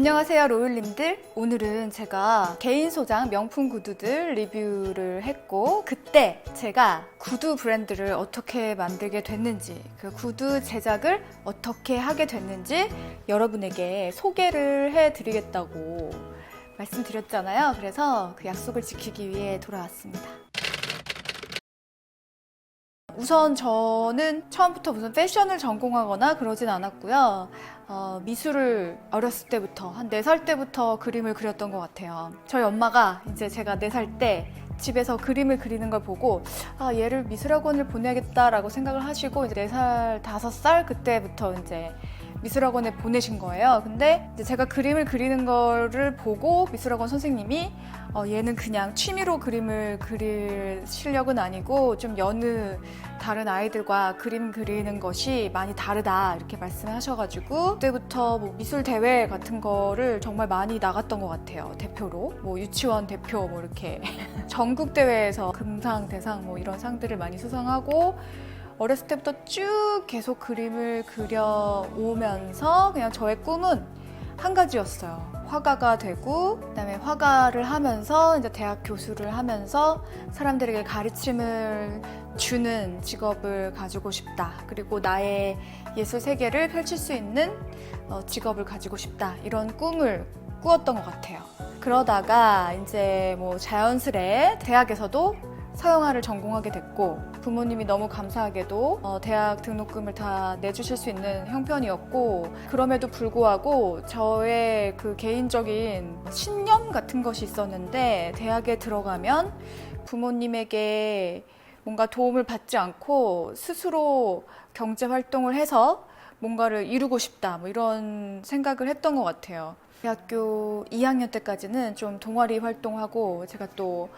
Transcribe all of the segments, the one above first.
안녕하세요 로율님들. 오늘은 제가 개인 소장 명품 구두들 리뷰를 했고, 그때 제가 구두 브랜드를 어떻게 만들게 됐는지, 그 구두 제작을 어떻게 하게 됐는지 여러분에게 소개를 해드리겠다고 말씀드렸잖아요. 그래서 그 약속을 지키기 위해 돌아왔습니다. 우선 저는 처음부터 무슨 패션을 전공하거나 그러진 않았고요. 미술을 어렸을 때부터, 한 4살 때부터 그림을 그렸던 것 같아요. 저희 엄마가 이제 제가 4살 때 집에서 그림을 그리는 걸 보고 얘를 미술학원을 보내야겠다라고 생각을 하시고, 이제 4살, 5살 그때부터 이제 미술학원에 보내신 거예요. 근데 이제 제가 그림을 그리는 거를 보고 미술학원 선생님이 얘는 그냥 취미로 그림을 그릴 실력은 아니고 좀 여느 다른 아이들과 그림 그리는 것이 많이 다르다, 이렇게 말씀을 하셔가지고 그때부터 뭐 미술 대회 같은 거를 정말 많이 나갔던 것 같아요. 대표로 뭐 유치원 대표 뭐 이렇게 전국 대회에서 금상, 대상 뭐 이런 상들을 많이 수상하고, 어렸을 때부터 쭉 계속 그림을 그려오면서 그냥 저의 꿈은 한 가지였어요. 화가가 되고, 그다음에 화가를 하면서 이제 대학 교수를 하면서 사람들에게 가르침을 주는 직업을 가지고 싶다. 그리고 나의 예술 세계를 펼칠 수 있는 직업을 가지고 싶다. 이런 꿈을 꾸었던 것 같아요. 그러다가 이제 뭐 자연스레 대학에서도 서영아를 전공하게 됐고, 부모님이 너무 감사하게도 대학 등록금을 다 내주실 수 있는 형편이었고, 그럼에도 불구하고 저의 그 개인적인 신념 같은 것이 있었는데, 대학에 들어가면 부모님에게 뭔가 도움을 받지 않고 스스로 경제 활동을 해서 뭔가를 이루고 싶다, 뭐 이런 생각을 했던 것 같아요. 대학교 2학년 때까지는 좀 동아리 활동하고, 제가 또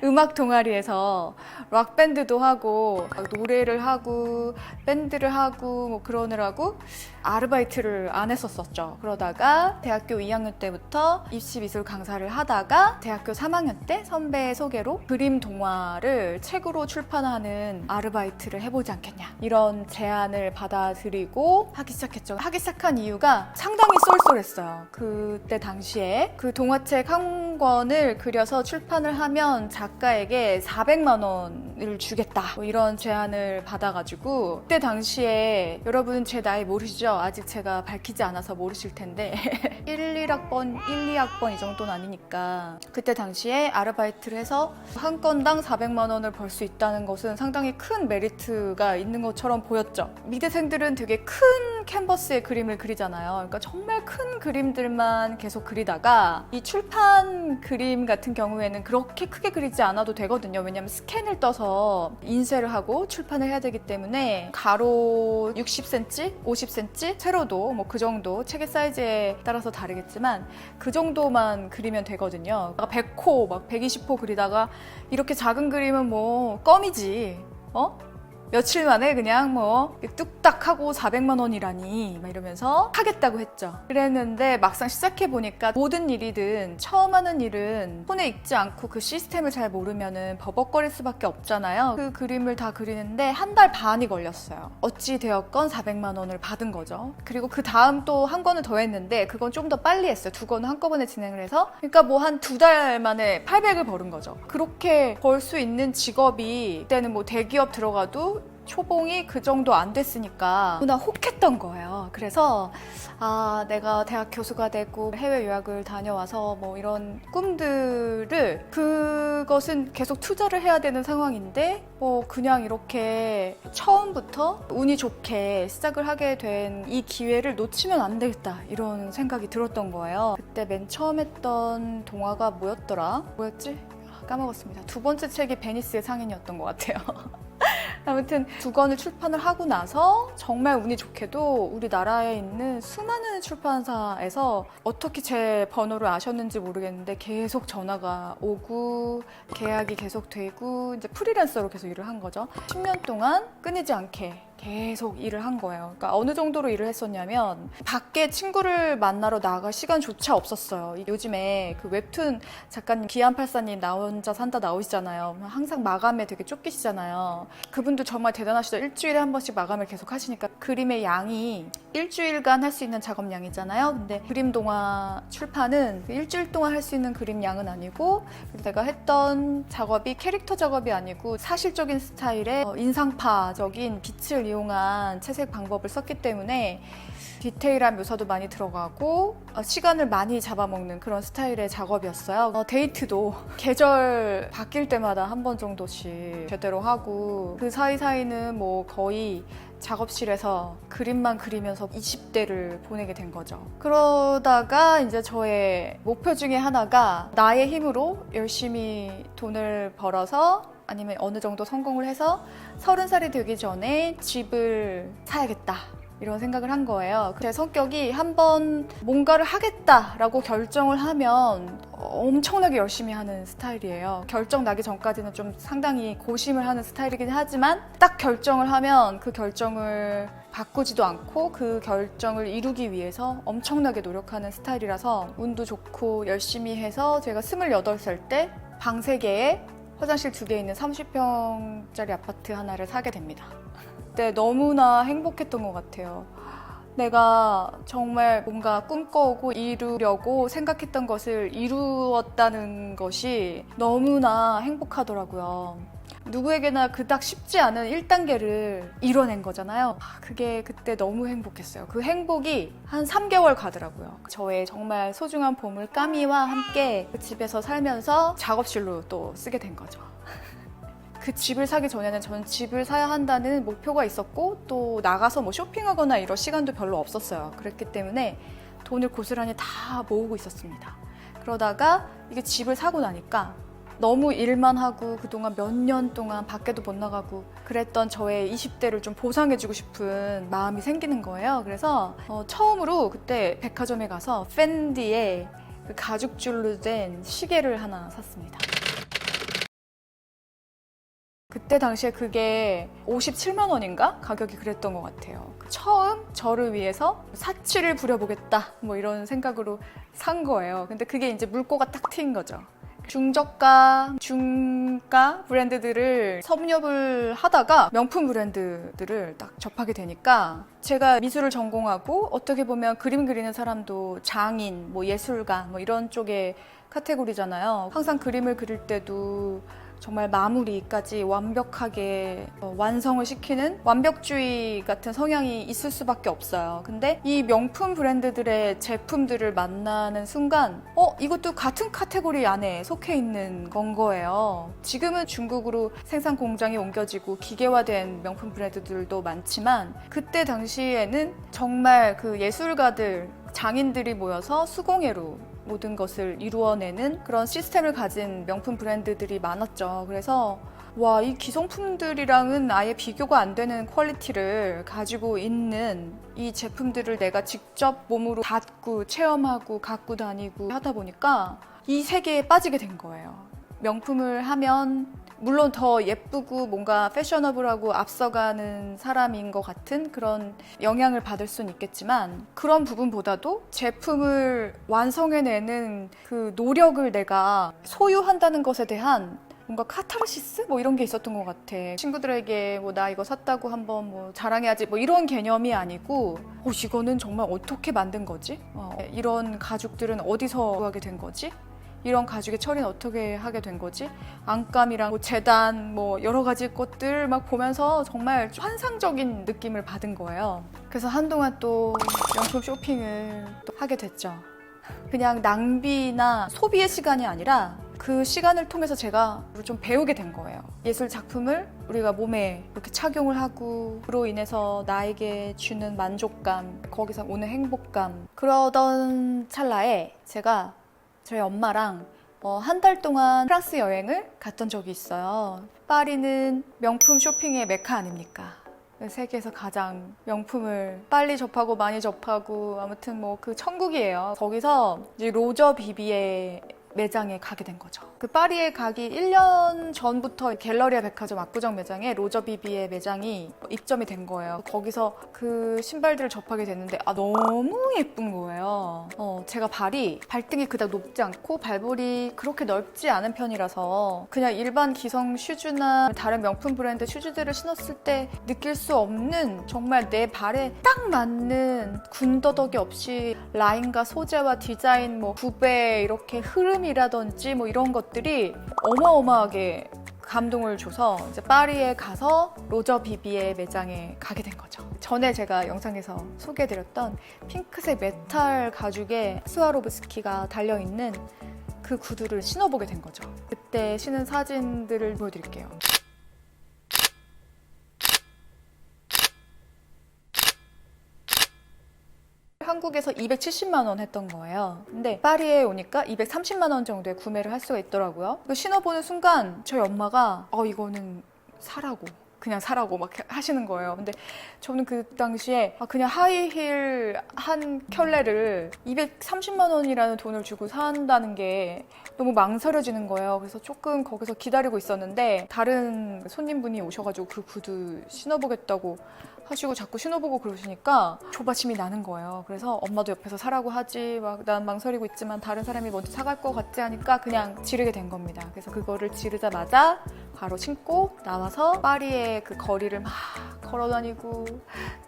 음악 동아리에서 락 밴드도 하고 노래를 하고 밴드를 하고 뭐 그러느라고 아르바이트를 안 했었었죠. 그러다가 대학교 2학년 때부터 입시 미술 강사를 하다가 대학교 3학년 때 선배의 소개로 그림 동화를 책으로 출판하는 아르바이트를 해보지 않겠냐, 이런 제안을 받아들이고 하기 시작했죠. 하기 시작한 이유가 상당히 쏠쏠했어요. 그때 당시에 그 동화책 한 권을 그려서 출판을 하면 작가에게 400만 원을 주겠다, 뭐 이런 제안을 받아가지고, 그때 당시에 여러분 제 나이 모르시죠? 아직 제가 밝히지 않아서 모르실 텐데 1, 2학번 이 정도는 아니니까, 그때 당시에 아르바이트를 해서 한 건당 400만 원을 벌 수 있다는 것은 상당히 큰 메리트가 있는 것처럼 보였죠. 미대생들은 되게 큰 캔버스에 그림을 그리잖아요. 그러니까 정말 큰 그림들만 계속 그리다가 이 출판 그림 같은 경우에는 그렇게 크게 그리지 않아도 되거든요. 왜냐면 스캔을 떠서 인쇄를 하고 출판을 해야 되기 때문에 가로 60cm, 50cm, 세로도 뭐 그 정도, 책의 사이즈에 따라서 다르겠지만 그 정도만 그리면 되거든요. 100호, 막 120호 그리다가 이렇게 작은 그림은 뭐 껌이지. 며칠 만에 그냥 뭐 뚝딱 하고 400만 원이라니 막 이러면서 하겠다고 했죠. 그랬는데 막상 시작해보니까 모든 일이든 처음 하는 일은 손에 익지 않고 그 시스템을 잘 모르면은 버벅거릴 수밖에 없잖아요. 그 그림을 다 그리는데 1달 반이 걸렸어요. 어찌 되었건 400만 원을 받은 거죠. 그리고 그 다음 또 한 권을 더 했는데 그건 좀 더 빨리 했어요. 2권을 한꺼번에 진행을 해서. 그러니까 뭐 한 2달 만에 800을 버는 거죠. 그렇게 벌 수 있는 직업이, 그때는 뭐 대기업 들어가도 초봉이 그 정도 안 됐으니까 너무나 혹했던 거예요. 그래서 내가 대학 교수가 되고 해외 유학을 다녀와서 뭐 이런 꿈들을, 그것은 계속 투자를 해야 되는 상황인데 뭐 그냥 이렇게 처음부터 운이 좋게 시작을 하게 된 이 기회를 놓치면 안 되겠다, 이런 생각이 들었던 거예요. 그때 맨 처음 했던 동화가 뭐였지? 까먹었습니다. 2번째 책이 베니스의 상인이었던 것 같아요. 아무튼 2권을 출판을 하고 나서 정말 운이 좋게도 우리나라에 있는 수많은 출판사에서 어떻게 제 번호를 아셨는지 모르겠는데 계속 전화가 오고 계약이 계속 되고, 이제 프리랜서로 계속 일을 한 거죠. 10년 동안 끊이지 않게 계속 일을 한 거예요. 그러니까 어느 정도로 일을 했었냐면 밖에 친구를 만나러 나갈 시간조차 없었어요. 요즘에 그 웹툰 작가님 기안팔사님 나 혼자 산다 나오시잖아요. 항상 마감에 되게 쫓기시잖아요. 그분도 정말 대단하시죠. 일주일에 한 번씩 마감을 계속 하시니까 그림의 양이 일주일간 할 수 있는 작업량이잖아요. 근데 그림 동화 출판은 일주일 동안 할 수 있는 그림 양은 아니고 내가 했던 작업이 캐릭터 작업이 아니고 사실적인 스타일의 인상파적인 빛을 이용한 채색 방법을 썼기 때문에 디테일한 묘사도 많이 들어가고 시간을 많이 잡아먹는 그런 스타일의 작업이었어요. 데이트도 계절 바뀔 때마다 한 번 정도씩 제대로 하고 그 사이사이는 뭐 거의 작업실에서 그림만 그리면서 20대를 보내게 된 거죠. 그러다가 이제 저의 목표 중에 하나가 나의 힘으로 열심히 돈을 벌어서 아니면 어느 정도 성공을 해서 30살이 되기 전에 집을 사야겠다. 이런 생각을 한 거예요. 제 성격이 한번 뭔가를 하겠다라고 결정을 하면 엄청나게 열심히 하는 스타일이에요. 결정 나기 전까지는 좀 상당히 고심을 하는 스타일이긴 하지만 딱 결정을 하면 그 결정을 바꾸지도 않고 그 결정을 이루기 위해서 엄청나게 노력하는 스타일이라서 운도 좋고 열심히 해서 제가 28살 때 방 3개에 화장실 2개 있는 30평짜리 아파트 하나를 사게 됩니다. 그때 너무나 행복했던 것 같아요. 내가 정말 뭔가 꿈꿔오고 이루려고 생각했던 것을 이루었다는 것이 너무나 행복하더라고요. 누구에게나 그닥 쉽지 않은 1단계를 이뤄낸 거잖아요. 그게 그때 너무 행복했어요. 그 행복이 한 3개월 가더라고요. 저의 정말 소중한 보물 까미와 함께 그 집에서 살면서 작업실로 또 쓰게 된 거죠. 그 집을 사기 전에는 저는 집을 사야 한다는 목표가 있었고 또 나가서 뭐 쇼핑하거나 이럴 시간도 별로 없었어요. 그랬기 때문에 돈을 고스란히 다 모으고 있었습니다. 그러다가 이게 집을 사고 나니까 너무 일만 하고 그동안 몇 년 동안 밖에도 못 나가고 그랬던 저의 20대를 좀 보상해주고 싶은 마음이 생기는 거예요. 그래서 처음으로 그때 백화점에 가서 펜디의 그 가죽줄로 된 시계를 하나 샀습니다. 그때 당시에 그게 57만 원인가? 가격이 그랬던 것 같아요. 처음 저를 위해서 사치를 부려보겠다 뭐 이런 생각으로 산 거예요. 근데 그게 이제 물꼬가 딱 트인 거죠. 중저가, 중가 브랜드들을 섭렵을 하다가 명품 브랜드들을 딱 접하게 되니까 제가 미술을 전공하고 어떻게 보면 그림 그리는 사람도 장인, 뭐 예술가 뭐 이런 쪽의 카테고리잖아요. 항상 그림을 그릴 때도 정말 마무리까지 완벽하게 완성을 시키는 완벽주의 같은 성향이 있을 수밖에 없어요. 근데 이 명품 브랜드들의 제품들을 만나는 순간 이것도 같은 카테고리 안에 속해 있는 건 거예요. 지금은 중국으로 생산 공장이 옮겨지고 기계화된 명품 브랜드들도 많지만 그때 당시에는 정말 그 예술가들, 장인들이 모여서 수공예로 모든 것을 이루어내는 그런 시스템을 가진 명품 브랜드들이 많았죠. 그래서 와, 이 기성품들이랑은 아예 비교가 안 되는 퀄리티를 가지고 있는 이 제품들을 내가 직접 몸으로 닿고 체험하고 갖고 다니고 하다 보니까 이 세계에 빠지게 된 거예요. 명품을 하면 물론 더 예쁘고 뭔가 패셔너블하고 앞서가는 사람인 것 같은 그런 영향을 받을 수는 있겠지만 그런 부분보다도 제품을 완성해내는 그 노력을 내가 소유한다는 것에 대한 뭔가 카타르시스? 뭐 이런 게 있었던 것 같아. 친구들에게 뭐 나 이거 샀다고 한번 뭐 자랑해야지 뭐 이런 개념이 아니고 이거는 정말 어떻게 만든 거지? 이런 가죽들은 어디서 구하게 된 거지? 이런 가죽의 처리는 어떻게 하게 된 거지? 안감이랑 뭐 재단 뭐 여러 가지 것들 막 보면서 정말 환상적인 느낌을 받은 거예요. 그래서 한동안 또 명품 쇼핑을 또 하게 됐죠. 그냥 낭비나 소비의 시간이 아니라 그 시간을 통해서 제가 좀 배우게 된 거예요. 예술 작품을 우리가 몸에 이렇게 착용을 하고 그로 인해서 나에게 주는 만족감, 거기서 오는 행복감. 그러던 찰나에 제가 저희 엄마랑 한 달 동안 프랑스 여행을 갔던 적이 있어요. 파리는 명품 쇼핑의 메카 아닙니까? 세계에서 가장 명품을 빨리 접하고 많이 접하고 아무튼 뭐 그 천국이에요. 거기서 이제 로저 비비의 매장에 가게 된 거죠. 그 파리에 가기 1년 전부터 갤러리아 백화점 압구정 매장에 로저 비비의 매장이 입점이 된 거예요. 거기서 그 신발들을 접하게 됐는데 너무 예쁜 거예요. 제가 발등이 그닥 높지 않고 발볼이 그렇게 넓지 않은 편이라서 그냥 일반 기성 슈즈나 다른 명품 브랜드 슈즈들을 신었을 때 느낄 수 없는 정말 내 발에 딱 맞는 군더더기 없이 라인과 소재와 디자인, 구배 이렇게 흐름이라든지 이런 것들이 어마어마하게 감동을 줘서 이제 파리에 가서 로저 비비의 매장에 가게 된 거죠. 전에 제가 영상에서 소개해드렸던 핑크색 메탈 가죽에 스와로브스키가 달려있는 그 구두를 신어보게 된 거죠. 그때 신은 사진들을 보여드릴게요. 한국에서 270만 원 했던 거예요. 근데 파리에 오니까 230만 원 정도에 구매를 할 수가 있더라고요. 신어보는 순간 저희 엄마가 이거는 그냥 사라고 막 하시는 거예요. 근데 저는 그 당시에 그냥 하이힐 한 켤레를 230만 원이라는 돈을 주고 산다는 게 너무 망설여지는 거예요. 그래서 조금 거기서 기다리고 있었는데 다른 손님분이 오셔가지고 그 구두 신어보겠다고 하시고 자꾸 신어보고 그러시니까 조바심이 나는 거예요. 그래서 엄마도 옆에서 사라고 하지, 난 망설이고 있지만 다른 사람이 먼저 사갈 것 같지 하니까 그냥 지르게 된 겁니다. 그래서 그거를 지르자마자 바로 신고 나와서 파리의 그 거리를 막 걸어다니고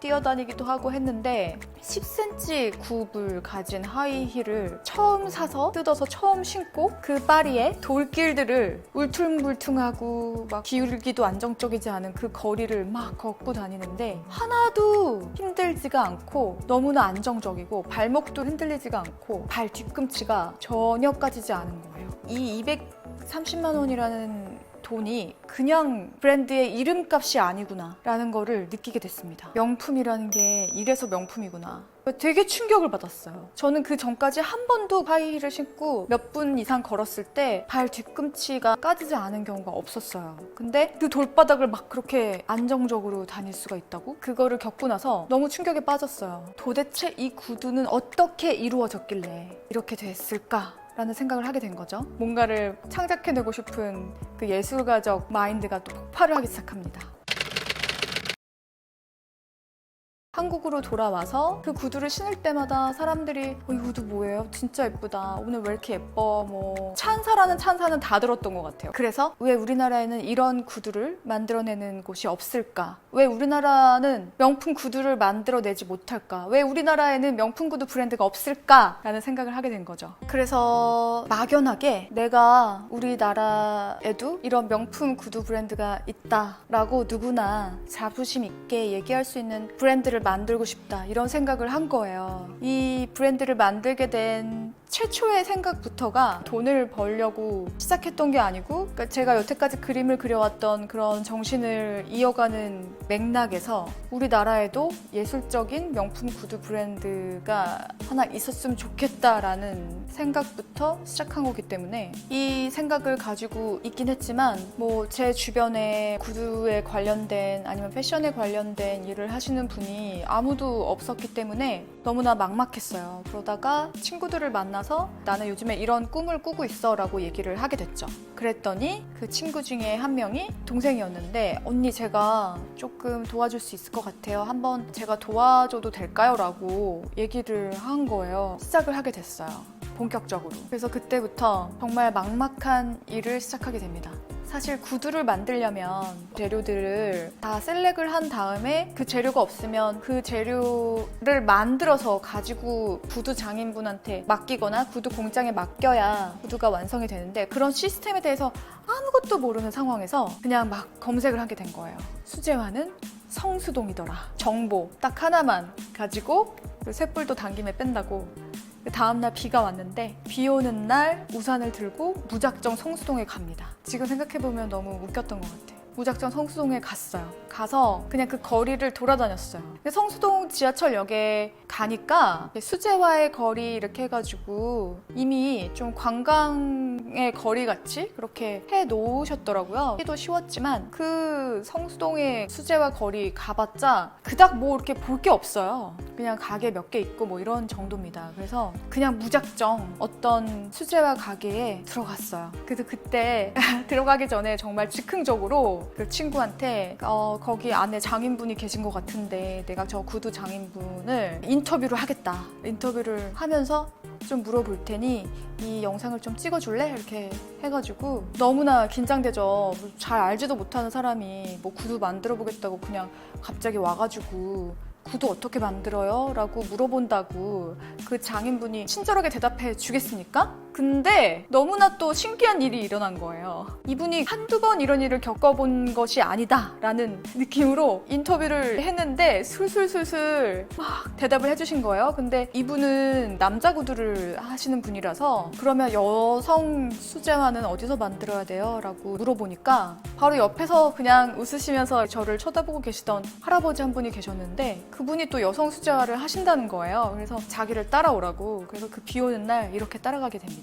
뛰어다니기도 하고 했는데 10cm 굽을 가진 하이힐을 처음 사서 뜯어서 처음 신고 그 파리의 돌길들을 울퉁불퉁하고 막 기울기도 안정적이지 않은 그 거리를 막 걷고 다니는데 하나도 힘들지가 않고 너무나 안정적이고 발목도 흔들리지가 않고 발 뒤꿈치가 전혀 까지지 않은 거예요. 이 230만 원이라는 돈이 그냥 브랜드의 이름값이 아니구나 라는 거를 느끼게 됐습니다. 명품이라는 게 이래서 명품이구나. 되게 충격을 받았어요. 저는 그 전까지 한 번도 하이힐을 신고 몇 분 이상 걸었을 때 발 뒤꿈치가 까지지 않은 경우가 없었어요. 근데 그 돌바닥을 막 그렇게 안정적으로 다닐 수가 있다고? 그거를 겪고 나서 너무 충격에 빠졌어요. 도대체 이 구두는 어떻게 이루어졌길래 이렇게 됐을까? 라는 생각을 하게 된 거죠. 뭔가를 창작해내고 싶은 그 예술가적 마인드가 또 폭발을 하기 시작합니다. 한국으로 돌아와서 그 구두를 신을 때마다 사람들이 이 구두 뭐예요? 진짜 예쁘다. 오늘 왜 이렇게 예뻐? 찬사라는 찬사는 다 들었던 것 같아요. 그래서 왜 우리나라에는 이런 구두를 만들어내는 곳이 없을까? 왜 우리나라는 명품 구두를 만들어내지 못할까? 왜 우리나라에는 명품 구두 브랜드가 없을까? 라는 생각을 하게 된 거죠. 그래서 막연하게 내가 우리나라에도 이런 명품 구두 브랜드가 있다라고 누구나 자부심 있게 얘기할 수 있는 브랜드를 만들고 싶다 이런 생각을 한 거예요. 이 브랜드를 만들게 된 최초의 생각부터가 돈을 벌려고 시작했던 게 아니고 그러니까 제가 여태까지 그림을 그려왔던 그런 정신을 이어가는 맥락에서 우리나라에도 예술적인 명품 구두 브랜드가 하나 있었으면 좋겠다라는 생각부터 시작한 거기 때문에 이 생각을 가지고 있긴 했지만 제 주변에 구두에 관련된 아니면 패션에 관련된 일을 하시는 분이 아무도 없었기 때문에 너무나 막막했어요. 그러다가 친구들을 만나서 나는 요즘에 이런 꿈을 꾸고 있어 라고 얘기를 하게 됐죠. 그랬더니 그 친구 중에 한 명이 동생이었는데 언니 제가 조금 도와줄 수 있을 것 같아요. 한번 제가 도와줘도 될까요? 라고 얘기를 한 거예요. 시작을 하게 됐어요. 본격적으로. 그래서 그때부터 정말 막막한 일을 시작하게 됩니다. 사실 구두를 만들려면 재료들을 다 셀렉을 한 다음에 그 재료가 없으면 그 재료를 만들어서 가지고 구두 장인분한테 맡기거나 구두 공장에 맡겨야 구두가 완성이 되는데 그런 시스템에 대해서 아무것도 모르는 상황에서 그냥 막 검색을 하게 된 거예요. 수제화는 성수동이더라. 정보 딱 하나만 가지고 쇳불도 당김에 뺀다고 그 다음날 비가 왔는데 비 오는 날 우산을 들고 무작정 성수동에 갑니다. 지금 생각해보면 너무 웃겼던 것 같아요. 무작정 성수동에 갔어요. 가서 그냥 그 거리를 돌아다녔어요. 근데 성수동 지하철역에 가니까 수제화의 거리 이렇게 해가지고 이미 좀 관광의 거리 같이 그렇게 해 놓으셨더라고요. 하기도 쉬웠지만 그 성수동의 수제화 거리 가봤자 그닥 뭐 이렇게 볼 게 없어요. 그냥 가게 몇 개 있고 뭐 이런 정도입니다. 그래서 그냥 무작정 어떤 수제화 가게에 들어갔어요. 그래서 그때 들어가기 전에 정말 즉흥적으로 그 친구한테 거기 안에 장인분이 계신 것 같은데 내가 저 구두 장인분을 인터뷰를 하겠다. 인터뷰를 하면서 좀 물어볼 테니 이 영상을 좀 찍어줄래? 이렇게 해가지고 너무나 긴장되죠. 잘 알지도 못하는 사람이 뭐 구두 만들어 보겠다고 그냥 갑자기 와가지고 구두 어떻게 만들어요? 라고 물어본다고 그 장인분이 친절하게 대답해 주겠습니까? 근데 너무나 또 신기한 일이 일어난 거예요. 이분이 한두 번 이런 일을 겪어본 것이 아니다 라는 느낌으로 인터뷰를 했는데 술술술술 막 대답을 해주신 거예요. 근데 이분은 남자 구두를 하시는 분이라서 그러면 여성 수제화는 어디서 만들어야 돼요? 라고 물어보니까 바로 옆에서 그냥 웃으시면서 저를 쳐다보고 계시던 할아버지 한 분이 계셨는데 그분이 또 여성 수제화를 하신다는 거예요. 그래서 자기를 따라오라고. 그래서 그 비 오는 날 이렇게 따라가게 됩니다.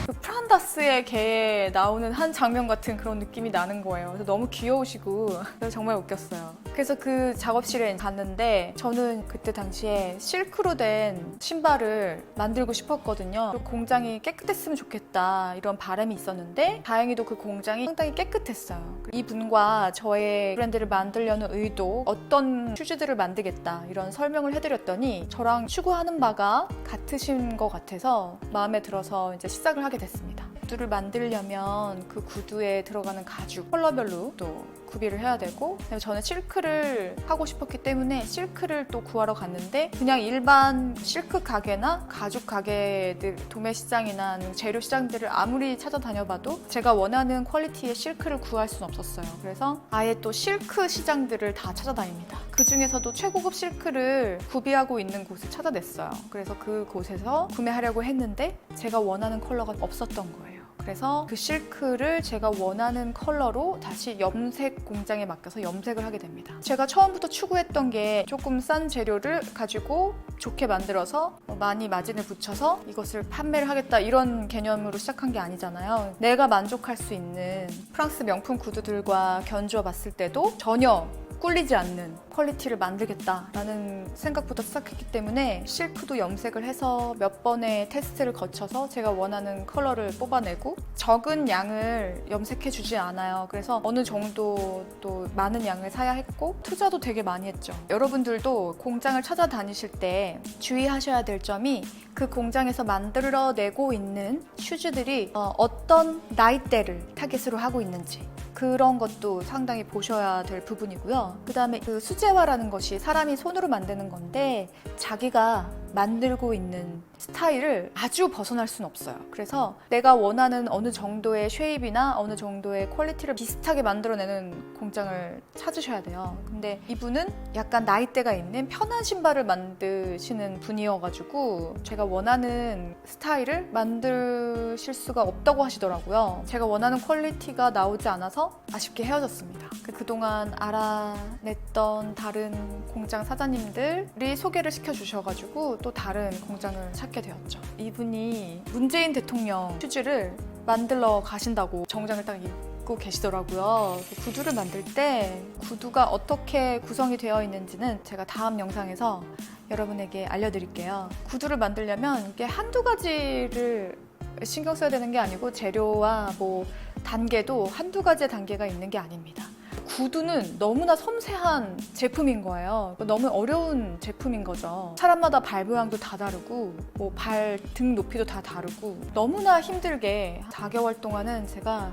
그 프란다스의 개에 나오는 한 장면 같은 그런 느낌이 나는 거예요. 그래서 너무 귀여우시고 그래서 정말 웃겼어요. 그래서 그 작업실에 갔는데 저는 그때 당시에 실크로 된 신발을 만들고 싶었거든요. 그 공장이 깨끗했으면 좋겠다 이런 바람이 있었는데 다행히도 그 공장이 상당히 깨끗했어요. 이분과 저의 브랜드를 만들려는 의도, 어떤 슈즈들을 만들겠다 이런 설명을 해드렸더니 저랑 추구하는 바가 같으신 것 같아서 마음에 들어서 이제 시작을 하게 됐습니다. 구두를 만들려면 그 구두에 들어가는 가죽 컬러별로 또 구비를 해야 되고 저는 실크를 하고 싶었기 때문에 실크를 또 구하러 갔는데 그냥 일반 실크 가게나 가죽 가게들 도매 시장이나 재료 시장들을 아무리 찾아다녀봐도 제가 원하는 퀄리티의 실크를 구할 수는 없었어요. 그래서 아예 또 실크 시장들을 다 찾아다닙니다. 그 중에서도 최고급 실크를 구비하고 있는 곳을 찾아냈어요. 그래서 그 곳에서 구매하려고 했는데 제가 원하는 컬러가 없었던 거예요. 그래서 그 실크를 제가 원하는 컬러로 다시 염색 공장에 맡겨서 염색을 하게 됩니다. 제가 처음부터 추구했던 게 조금 싼 재료를 가지고 좋게 만들어서 많이 마진을 붙여서 이것을 판매를 하겠다 이런 개념으로 시작한 게 아니잖아요. 내가 만족할 수 있는 프랑스 명품 구두들과 견주어 봤을 때도 전혀 꿀리지 않는 퀄리티를 만들겠다라는 생각부터 시작했기 때문에 실크도 염색을 해서 몇 번의 테스트를 거쳐서 제가 원하는 컬러를 뽑아내고 적은 양을 염색해 주지 않아요. 그래서 어느 정도 또 많은 양을 사야 했고 투자도 되게 많이 했죠. 여러분들도 공장을 찾아다니실 때 주의하셔야 될 점이 그 공장에서 만들어내고 있는 슈즈들이 어떤 나이대를 타겟으로 하고 있는지 그런 것도 상당히 보셔야 될 부분이고요. 그 다음에 그 수제화라는 것이 사람이 손으로 만드는 건데 자기가 만들고 있는 스타일을 아주 벗어날 수는 없어요. 그래서 내가 원하는 어느 정도의 쉐입이나 어느 정도의 퀄리티를 비슷하게 만들어내는 공장을 찾으셔야 돼요. 근데 이분은 약간 나이대가 있는 편한 신발을 만드시는 분이어가지고 제가 원하는 스타일을 만드실 수가 없다고 하시더라고요. 제가 원하는 퀄리티가 나오지 않아서 아쉽게 헤어졌습니다. 그동안 알아냈던 다른 공장 사장님들이 소개를 시켜주셔가지고 또 다른 공장을 찾게 되었죠. 이분이 문재인 대통령 슈즈를 만들러 가신다고 정장을 딱 입고 계시더라고요. 구두를 만들 때 구두가 어떻게 구성이 되어 있는지는 제가 다음 영상에서 여러분에게 알려드릴게요. 구두를 만들려면 이게 한두 가지를 신경 써야 되는 게 아니고 재료와 뭐 단계도 한두 가지의 단계가 있는 게 아닙니다. 구두는 너무나 섬세한 제품인 거예요. 너무 어려운 제품인 거죠. 사람마다 발 모양도 다 다르고 뭐 발 등 높이도 다 다르고 너무나 힘들게 4개월 동안은 제가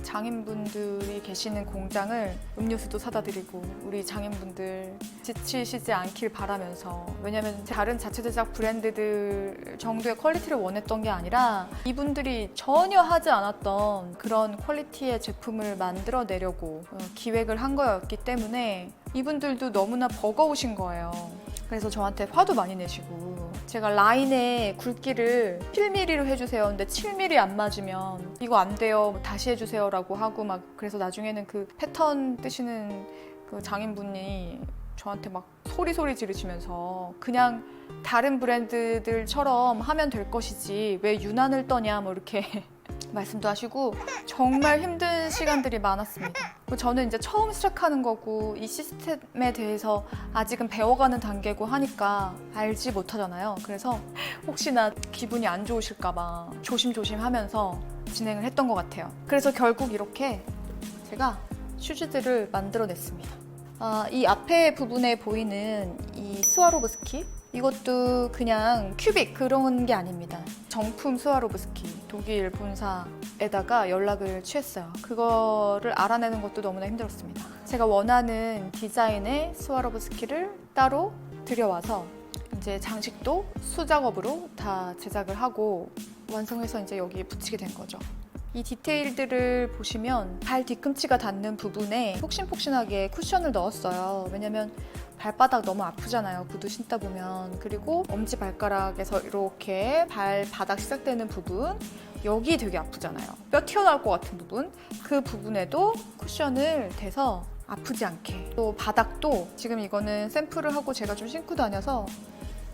장인분들이 계시는 공장을 음료수도 사다 드리고 우리 장인분들 지치시지 않길 바라면서 왜냐면 다른 자체 제작 브랜드들 정도의 퀄리티를 원했던 게 아니라 이분들이 전혀 하지 않았던 그런 퀄리티의 제품을 만들어내려고 기획을 한 거였기 때문에 이분들도 너무나 버거우신 거예요. 그래서 저한테 화도 많이 내시고, 제가 라인에 굵기를 7mm로 해주세요. 근데 7mm 안 맞으면 이거 안 돼요. 다시 해주세요. 라고 하고 막, 그래서 나중에는 그 패턴 뜨시는 그 장인분이 저한테 막 소리 지르시면서 그냥 다른 브랜드들처럼 하면 될 것이지 왜 유난을 떠냐 뭐 이렇게 말씀도 하시고 정말 힘든 시간들이 많았습니다. 저는 이제 처음 시작하는 거고 이 시스템에 대해서 아직은 배워가는 단계고 하니까 알지 못하잖아요. 그래서 혹시나 기분이 안 좋으실까 봐 조심조심 하면서 진행을 했던 것 같아요. 그래서 결국 이렇게 제가 슈즈들을 만들어냈습니다. 이 앞에 부분에 보이는 이 스와로브스키, 이것도 그냥 큐빅 그런 게 아닙니다. 정품 스와로브스키 독일 본사에다가 연락을 취했어요. 그거를 알아내는 것도 너무나 힘들었습니다. 제가 원하는 디자인의 스와로브스키를 따로 들여와서 이제 장식도 수작업으로 다 제작을 하고 완성해서 이제 여기에 붙이게 된 거죠. 이 디테일들을 보시면 발 뒤꿈치가 닿는 부분에 폭신폭신하게 쿠션을 넣었어요. 왜냐면 발바닥 너무 아프잖아요. 구두 신다 보면. 그리고 엄지발가락에서 이렇게 발바닥 시작되는 부분, 여기 되게 아프잖아요. 뼈 튀어나올 것 같은 부분, 그 부분에도 쿠션을 대서 아프지 않게. 또 바닥도 지금 이거는 샘플을 하고 제가 좀 신고 다녀서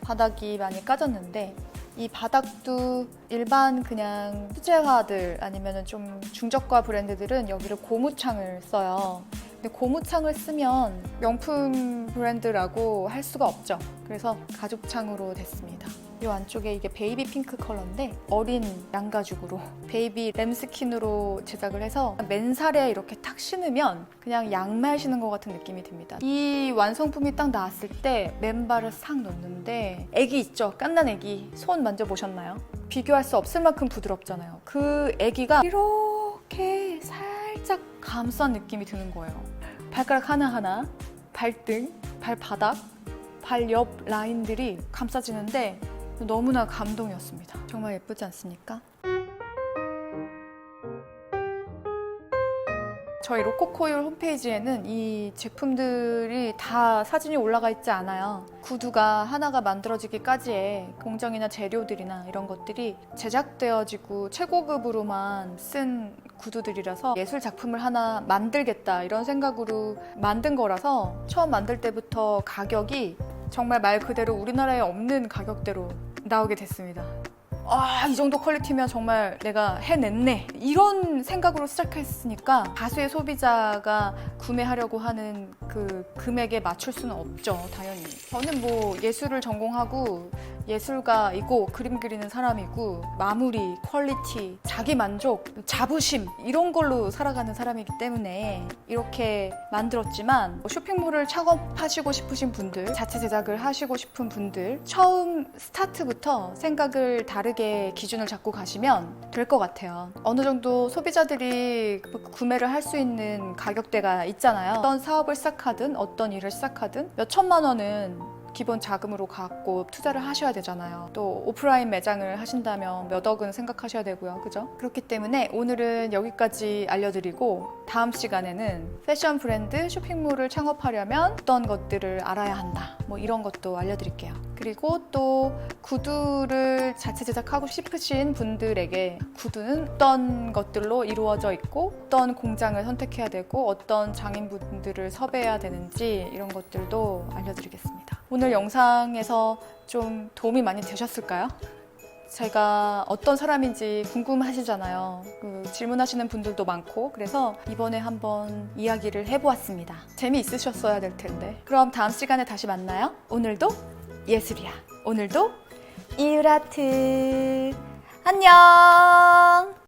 바닥이 많이 까졌는데, 이 바닥도 일반 그냥 수제화들 아니면 좀 중저가 브랜드들은 여기를 고무창을 써요. 근데 고무창을 쓰면 명품 브랜드라고 할 수가 없죠. 그래서 가죽창으로 됐습니다. 이 안쪽에 이게 베이비 핑크 컬러인데 어린 양가죽으로 베이비 램스킨으로 제작을 해서 맨살에 이렇게 탁 신으면 그냥 양말 신은 것 같은 느낌이 듭니다. 이 완성품이 딱 나왔을 때 맨발을 싹 놓는데 애기 있죠? 깐난 애기 손 만져보셨나요? 비교할 수 없을 만큼 부드럽잖아요. 그 애기가 이렇게 살짝 감싼 느낌이 드는 거예요. 발가락 하나하나, 발등, 발바닥, 발 옆 라인들이 감싸지는데 너무나 감동이었습니다. 정말 예쁘지 않습니까? 저희 로코코율 홈페이지에는 이 제품들이 다 사진이 올라가 있지 않아요. 구두가 하나가 만들어지기까지의 공정이나 재료들이나 이런 것들이 제작되어지고 최고급으로만 쓴 구두들이라서 예술 작품을 하나 만들겠다 이런 생각으로 만든 거라서 처음 만들 때부터 가격이 정말 말 그대로 우리나라에 없는 가격대로 나오게 됐습니다. 이 정도 퀄리티면 정말 내가 해냈네 이런 생각으로 시작했으니까 다수의 소비자가 구매하려고 하는 그 금액에 맞출 수는 없죠. 당연히 저는 뭐 예술을 전공하고 예술가이고 그림 그리는 사람이고 마무리, 퀄리티, 자기 만족, 자부심 이런 걸로 살아가는 사람이기 때문에 이렇게 만들었지만 쇼핑몰을 창업하시고 싶으신 분들, 자체 제작을 하시고 싶은 분들 처음 스타트부터 생각을 다르게 기준을 잡고 가시면 될 것 같아요. 어느 정도 소비자들이 구매를 할 수 있는 가격대가 있잖아요. 어떤 사업을 시작하든 어떤 일을 시작하든 몇 천만 원은 기본 자금으로 갖고 투자를 하셔야 되잖아요. 또 오프라인 매장을 하신다면 몇 억은 생각하셔야 되고요. 그죠? 그렇기 때문에 오늘은 여기까지 알려드리고 다음 시간에는 패션 브랜드 쇼핑몰을 창업하려면 어떤 것들을 알아야 한다. 뭐 이런 것도 알려드릴게요. 그리고 또 구두를 자체 제작하고 싶으신 분들에게 구두는 어떤 것들로 이루어져 있고 어떤 공장을 선택해야 되고 어떤 장인분들을 섭외해야 되는지 이런 것들도 알려드리겠습니다. 오늘 영상에서 좀 도움이 많이 되셨을까요? 제가 어떤 사람인지 궁금하시잖아요. 질문하시는 분들도 많고 그래서 이번에 한번 이야기를 해보았습니다. 재미있으셨어야 될 텐데. 그럼 다음 시간에 다시 만나요. 오늘도 예술이야. 오늘도 이유라트. 안녕.